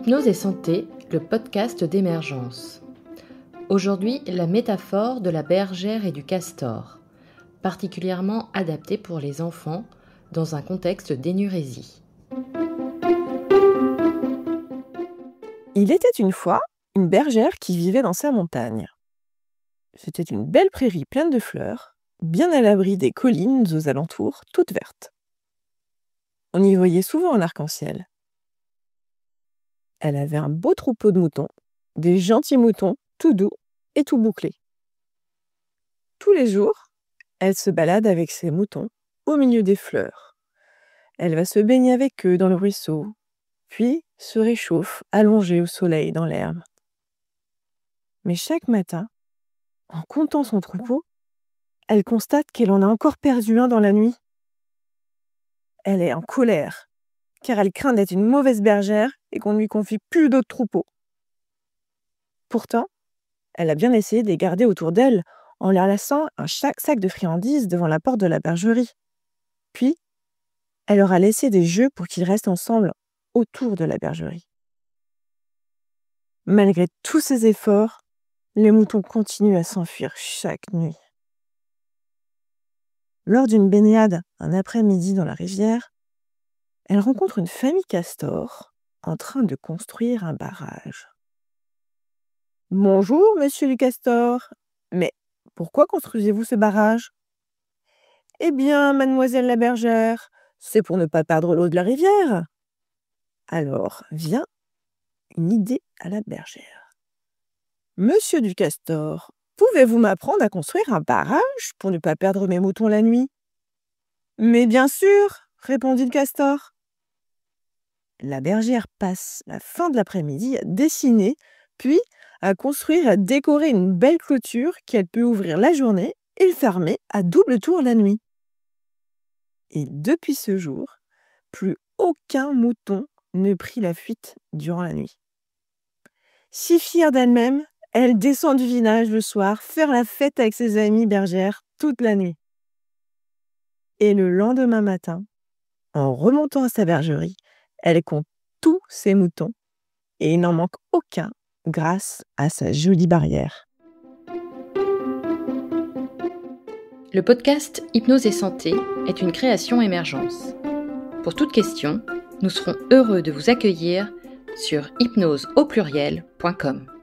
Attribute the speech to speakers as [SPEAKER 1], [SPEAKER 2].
[SPEAKER 1] Hypnose et santé, le podcast d'Emergence. Aujourd'hui, la métaphore de la bergère et du castor, particulièrement adaptée pour les enfants dans un contexte d'énurésie.
[SPEAKER 2] Il était une fois une bergère qui vivait dans sa montagne. C'était une belle prairie pleine de fleurs, bien à l'abri des collines aux alentours, toutes vertes. On y voyait souvent un arc-en-ciel. Elle avait un beau troupeau de moutons, des gentils moutons, tout doux et tout bouclés. Tous les jours, elle se balade avec ses moutons au milieu des fleurs. Elle va se baigner avec eux dans le ruisseau, puis se réchauffe allongée au soleil dans l'herbe. Mais chaque matin, en comptant son troupeau, elle constate qu'elle en a encore perdu un dans la nuit. Elle est en colère, car elle craint d'être une mauvaise bergère et qu'on ne lui confie plus d'autres troupeaux. Pourtant, elle a bien essayé de les garder autour d'elle en leur laissant un sac de friandises devant la porte de la bergerie. Puis, elle leur a laissé des jeux pour qu'ils restent ensemble autour de la bergerie. Malgré tous ces efforts, les moutons continuent à s'enfuir chaque nuit. Lors d'une baignade un après-midi dans la rivière, elle rencontre une famille castor en train de construire un barrage. « Bonjour, monsieur le castor. Mais pourquoi construisez-vous ce barrage ?»« Eh bien, mademoiselle la bergère, c'est pour ne pas perdre l'eau de la rivière. » Alors vient une idée à la bergère. « Monsieur du castor, pouvez-vous m'apprendre à construire un barrage pour ne pas perdre mes moutons la nuit ?»« Mais bien sûr, répondit le castor. La bergère passe la fin de l'après-midi à dessiner, puis à construire et à décorer une belle clôture qu'elle peut ouvrir la journée et fermer à double tour la nuit. Et depuis ce jour, plus aucun mouton ne prit la fuite durant la nuit. Si fière d'elle-même, elle descend du village le soir faire la fête avec ses amies bergères toute la nuit. Et le lendemain matin, en remontant à sa bergerie, elle compte tous ses moutons et il n'en manque aucun grâce à sa jolie barrière.
[SPEAKER 1] Le podcast Hypnose et santé est une création Émergence. Pour toute question, nous serons heureux de vous accueillir sur hypnoseaupluriel.com.